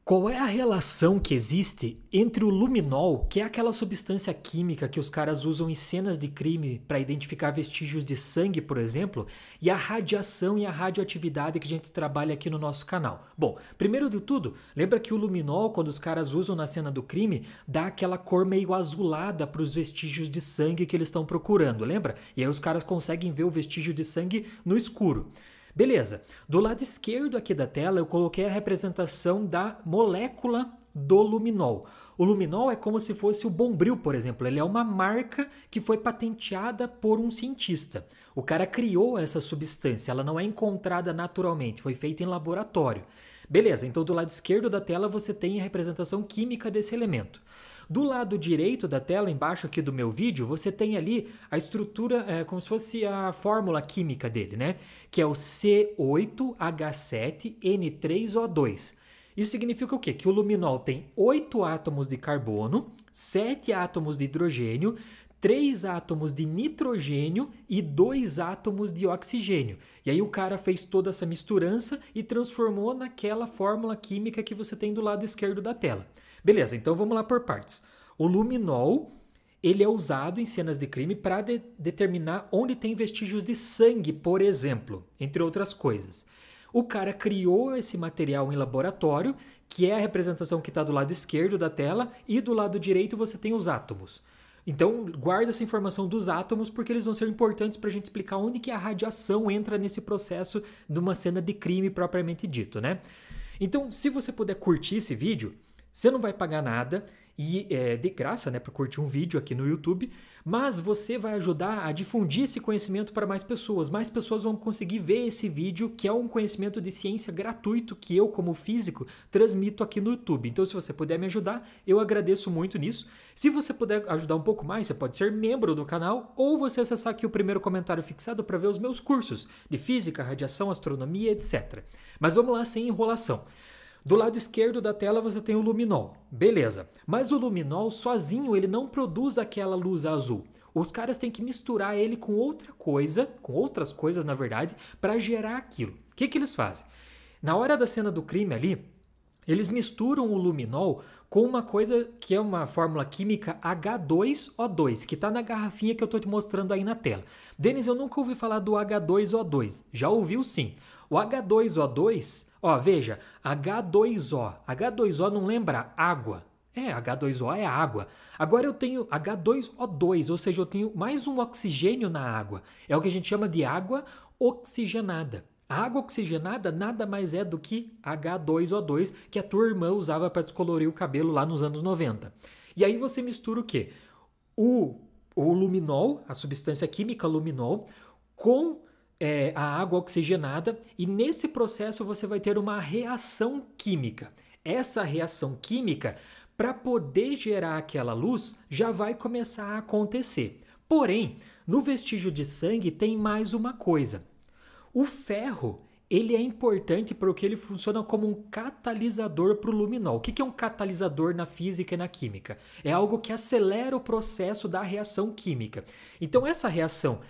Qual é a relação que existe entre o luminol, que é aquela substância química que os caras usam em cenas de crime para identificar vestígios de sangue, por exemplo, e a radiação e a radioatividade que a gente trabalha aqui no nosso canal? Bom, primeiro de tudo, lembra que o luminol, quando os caras usam na cena do crime, dá aquela cor meio azulada para os vestígios de sangue que eles estão procurando, lembra? E aí os caras conseguem ver o vestígio de sangue no escuro. Beleza, do lado esquerdo aqui da tela eu coloquei a representação da molécula do luminol. O luminol é como se fosse o Bombril, por exemplo. Ele é uma marca que foi patenteada por um cientista. O cara criou essa substância, ela não é encontrada naturalmente, foi feita em laboratório. Beleza, então do lado esquerdo da tela você tem a representação química desse elemento. Do lado direito da tela, embaixo aqui do meu vídeo, você tem ali a estrutura, como se fosse a fórmula química dele, né? Que é o C8H7N3O2. Isso significa o quê? Que o luminol tem 8 átomos de carbono, 7 átomos de hidrogênio, 3 átomos de nitrogênio e 2 átomos de oxigênio. E aí o cara fez toda essa misturança e transformou naquela fórmula química que você tem do lado esquerdo da tela. Beleza, então vamos lá por partes. O luminol, ele é usado em cenas de crime para determinar onde tem vestígios de sangue, por exemplo, entre outras coisas. O cara criou esse material em laboratório, que é a representação que está do lado esquerdo da tela, e do lado direito você tem os átomos. Então, guarda essa informação dos átomos porque eles vão ser importantes para a gente explicar onde que a radiação entra nesse processo de uma cena de crime propriamente dito, né? Então, se você puder curtir esse vídeo, você não vai pagar nada e é de graça, né, para curtir um vídeo aqui no YouTube, mas você vai ajudar a difundir esse conhecimento para mais pessoas. Mais pessoas vão conseguir ver esse vídeo, que é um conhecimento de ciência gratuito que eu, como físico, transmito aqui no YouTube. Então, se você puder me ajudar, eu agradeço muito nisso. Se você puder ajudar um pouco mais, você pode ser membro do canal ou você acessar aqui o primeiro comentário fixado para ver os meus cursos de física, radiação, astronomia, etc. Mas vamos lá, sem enrolação. Do lado esquerdo da tela você tem o luminol. Beleza. Mas o luminol sozinho ele não produz aquela luz azul. Os caras têm que misturar ele com outra coisa, com outras coisas na verdade, para gerar aquilo. O que eles fazem? Na hora da cena do crime ali, eles misturam o luminol com uma coisa que é uma fórmula química H2O2, que está na garrafinha que eu estou te mostrando aí na tela. Denis, eu nunca ouvi falar do H2O2. Já ouviu sim. O H2O2, ó, veja, H2O. H2O não lembra água. H2O é água. Agora eu tenho H2O2, ou seja, eu tenho mais um oxigênio na água. É o que a gente chama de água oxigenada. A água oxigenada nada mais é do que H2O2, que a tua irmã usava para descolorir o cabelo lá nos anos 90. E aí você mistura o quê? O luminol, a substância química luminol, com a água oxigenada, e nesse processo você vai ter uma reação química. Essa reação química, para poder gerar aquela luz, já vai começar a acontecer. Porém, no vestígio de sangue tem mais uma coisa. O ferro, ele é importante porque ele funciona como um catalisador para o luminol. O que é um catalisador na física e na química? É algo que acelera o processo da reação química. Então essa reação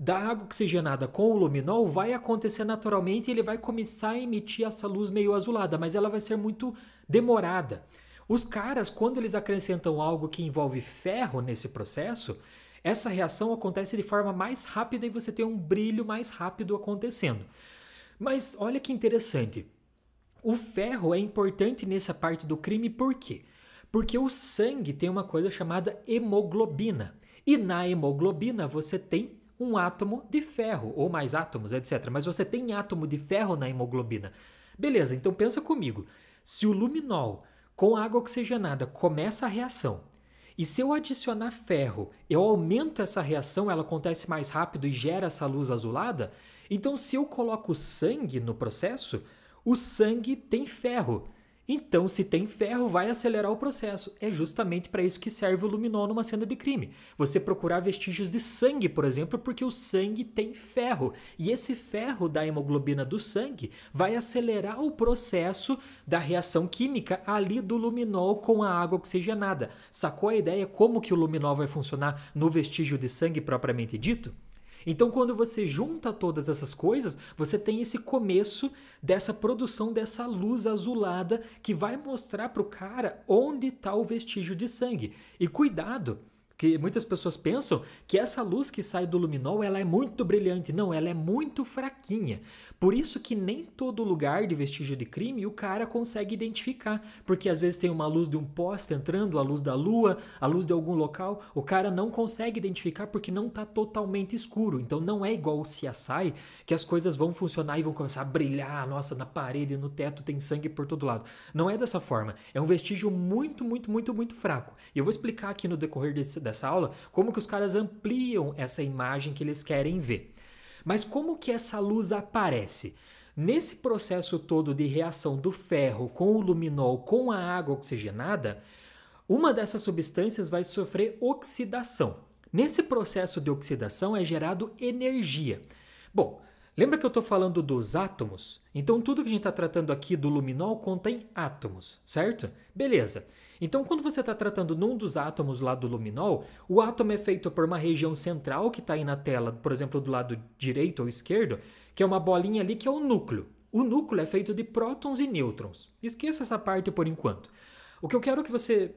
da água oxigenada com o luminol vai acontecer naturalmente e ele vai começar a emitir essa luz meio azulada, mas ela vai ser muito demorada. Os caras, quando eles acrescentam algo que envolve ferro nesse processo, essa reação acontece de forma mais rápida e você tem um brilho mais rápido acontecendo. Mas olha que interessante. O ferro é importante nessa parte do crime por quê? Porque o sangue tem uma coisa chamada hemoglobina. E na hemoglobina você tem um átomo de ferro, ou mais átomos, etc. Mas você tem átomo de ferro na hemoglobina. Beleza, então pensa comigo. Se o luminol com água oxigenada começa a reação, e se eu adicionar ferro, eu aumento essa reação, ela acontece mais rápido e gera essa luz azulada, então se eu coloco sangue no processo, o sangue tem ferro. Então, se tem ferro, vai acelerar o processo. É justamente para isso que serve o luminol numa cena de crime. Você procurar vestígios de sangue, por exemplo, porque o sangue tem ferro. E esse ferro da hemoglobina do sangue vai acelerar o processo da reação química ali do luminol com a água oxigenada. Sacou a ideia como que o luminol vai funcionar no vestígio de sangue propriamente dito? Então, quando você junta todas essas coisas, você tem esse começo dessa produção dessa luz azulada que vai mostrar para o cara onde está o vestígio de sangue. E cuidado, que muitas pessoas pensam que essa luz que sai do luminol ela é muito brilhante. Não, ela é muito fraquinha. Por isso que nem todo lugar de vestígio de crime o cara consegue identificar. Porque às vezes tem uma luz de um poste entrando, a luz da lua, a luz de algum local. O cara não consegue identificar porque não está totalmente escuro. Então não é igual o CSI, que as coisas vão funcionar e vão começar a brilhar. Nossa, na parede, no teto tem sangue por todo lado. Não é dessa forma. É um vestígio muito, muito, muito, muito fraco. E eu vou explicar aqui no decorrer dessa aula como que os caras ampliam essa imagem que eles querem ver. Mas como que essa luz aparece? Nesse processo todo de reação do ferro com o luminol com a água oxigenada, uma dessas substâncias vai sofrer oxidação. Nesse processo de oxidação é gerado energia. Bom, lembra que eu estou falando dos átomos? Então tudo que a gente está tratando aqui do luminol contém átomos, certo? Beleza. Então, quando você está tratando num dos átomos lá do luminol, o átomo é feito por uma região central que está aí na tela, por exemplo, do lado direito ou esquerdo, que é uma bolinha ali que é o núcleo. O núcleo é feito de prótons e nêutrons. Esqueça essa parte por enquanto. O que eu quero que você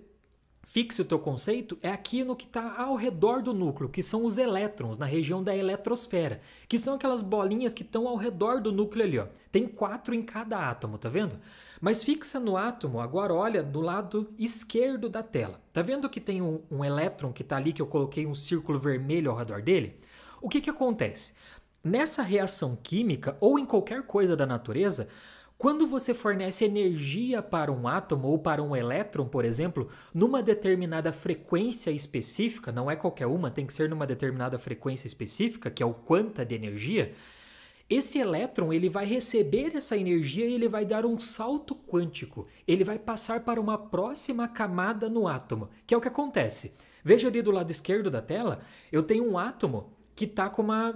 fixe o teu conceito é aqui no que está ao redor do núcleo, que são os elétrons, na região da eletrosfera, que são aquelas bolinhas que estão ao redor do núcleo ali, ó. Tem 4 em cada átomo, tá vendo? Mas fixa no átomo, agora olha do lado esquerdo da tela. Tá vendo que tem um elétron que está ali, que eu coloquei um círculo vermelho ao redor dele? O que acontece? Nessa reação química, ou em qualquer coisa da natureza, quando você fornece energia para um átomo ou para um elétron, por exemplo, numa determinada frequência específica, não é qualquer uma, tem que ser numa determinada frequência específica, que é o quanta de energia, esse elétron ele vai receber essa energia e ele vai dar um salto quântico. Ele vai passar para uma próxima camada no átomo, que é o que acontece. Veja ali do lado esquerdo da tela, eu tenho um átomo que está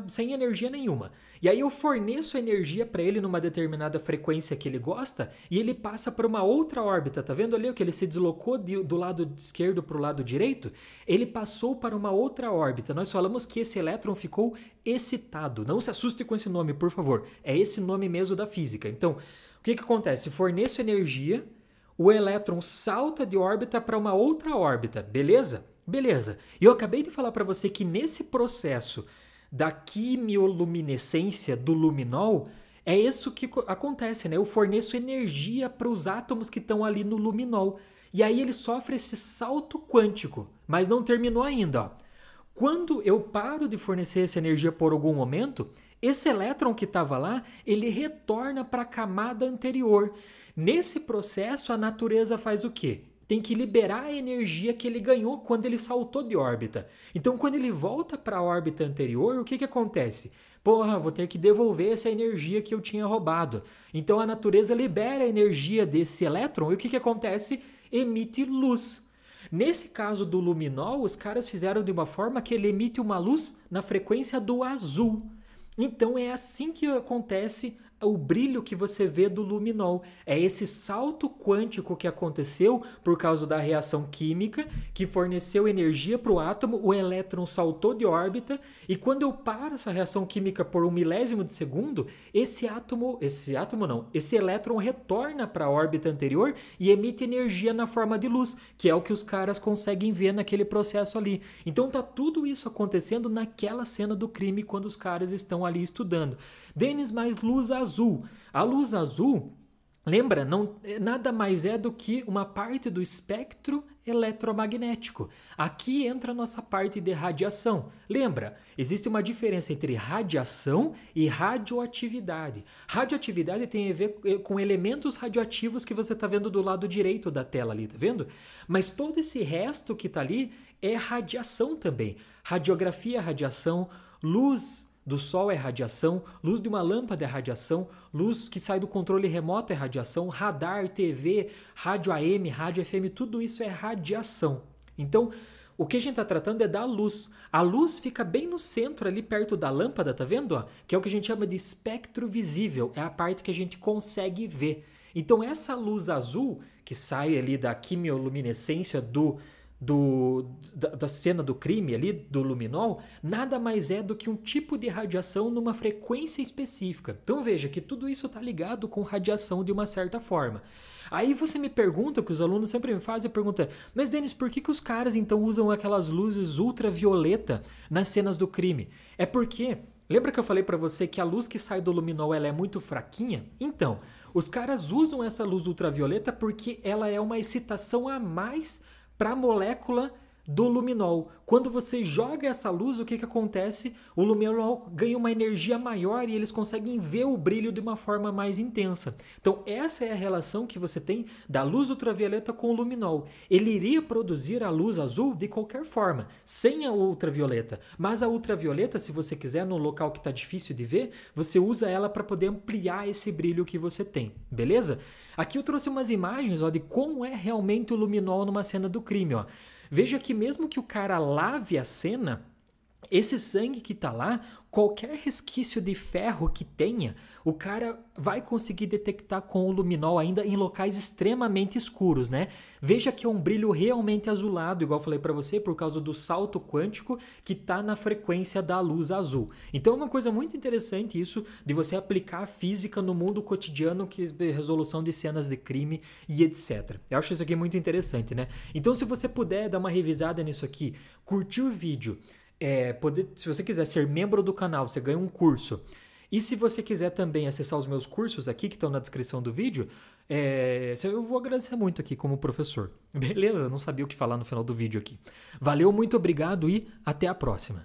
sem energia nenhuma. E aí eu forneço energia para ele numa determinada frequência que ele gosta e ele passa por uma outra órbita. Tá vendo ali que ele se deslocou do lado esquerdo para o lado direito? Ele passou para uma outra órbita. Nós falamos que esse elétron ficou excitado. Não se assuste com esse nome, por favor. É esse nome mesmo da física. Então, o que acontece? Forneço energia, o elétron salta de órbita para uma outra órbita, beleza? Beleza. E eu acabei de falar para você que nesse processo da quimioluminescência do luminol, é isso que acontece, né? Eu forneço energia para os átomos que estão ali no luminol. E aí ele sofre esse salto quântico, mas não terminou ainda, ó. Quando eu paro de fornecer essa energia por algum momento, esse elétron que estava lá, ele retorna para a camada anterior. Nesse processo, a natureza faz o quê? Tem que liberar a energia que ele ganhou quando ele saltou de órbita. Então, quando ele volta para a órbita anterior, o que acontece? Porra, vou ter que devolver essa energia que eu tinha roubado. Então, a natureza libera a energia desse elétron e o que acontece? Emite luz. Nesse caso do luminol, os caras fizeram de uma forma que ele emite uma luz na frequência do azul. Então, é assim que acontece o brilho que você vê do luminol. É esse salto quântico que aconteceu por causa da reação química que forneceu energia para o átomo, o elétron saltou de órbita e quando eu paro essa reação química por 1 milésimo de segundo, esse elétron retorna para a órbita anterior e emite energia na forma de luz, que é o que os caras conseguem ver naquele processo ali. Então tá tudo isso acontecendo naquela cena do crime quando os caras estão ali estudando. Denis, mais luz azul. A luz azul, lembra, nada mais é do que uma parte do espectro eletromagnético. Aqui entra a nossa parte de radiação. Lembra, existe uma diferença entre radiação e radioatividade. Radioatividade tem a ver com elementos radioativos que você está vendo do lado direito da tela ali, tá vendo? Mas todo esse resto que está ali é radiação também. Radiografia é radiação, luz do sol é radiação, luz de uma lâmpada é radiação, luz que sai do controle remoto é radiação, radar, TV, rádio AM, rádio FM, tudo isso é radiação. Então, o que a gente está tratando é da luz. A luz fica bem no centro, ali perto da lâmpada, tá vendo? Que é o que a gente chama de espectro visível, é a parte que a gente consegue ver. Então, essa luz azul, que sai ali da quimioluminescência do da cena do crime ali, do luminol, nada mais é do que um tipo de radiação numa frequência específica. Então veja que tudo isso está ligado com radiação de uma certa forma. Aí você me pergunta, que os alunos sempre me fazem, pergunta, mas Denis, por que os caras então usam aquelas luzes ultravioleta nas cenas do crime? É porque... Lembra que eu falei para você que a luz que sai do luminol ela é muito fraquinha? Então, os caras usam essa luz ultravioleta porque ela é uma excitação a mais para a molécula do luminol. Quando você joga essa luz, o que acontece? O luminol ganha uma energia maior e eles conseguem ver o brilho de uma forma mais intensa. Então, essa é a relação que você tem da luz ultravioleta com o luminol. Ele iria produzir a luz azul de qualquer forma, sem a ultravioleta. Mas a ultravioleta, se você quiser, no local que está difícil de ver, você usa ela para poder ampliar esse brilho que você tem, beleza? Aqui eu trouxe umas imagens, ó, de como é realmente o luminol numa cena do crime, ó. Veja que mesmo que o cara lave a cena, esse sangue que tá lá, qualquer resquício de ferro que tenha, o cara vai conseguir detectar com o luminol ainda em locais extremamente escuros, né? Veja que é um brilho realmente azulado, igual eu falei para você, por causa do salto quântico que tá na frequência da luz azul. Então é uma coisa muito interessante isso de você aplicar a física no mundo cotidiano, que é resolução de cenas de crime e etc. Eu acho isso aqui muito interessante, né? Então se você puder dar uma revisada nisso aqui, curtir o vídeo, se você quiser ser membro do canal, você ganha um curso. E se você quiser também acessar os meus cursos aqui, que estão na descrição do vídeo, eu vou agradecer muito aqui como professor. Beleza? Não sabia o que falar no final do vídeo aqui. Valeu, muito obrigado e até a próxima.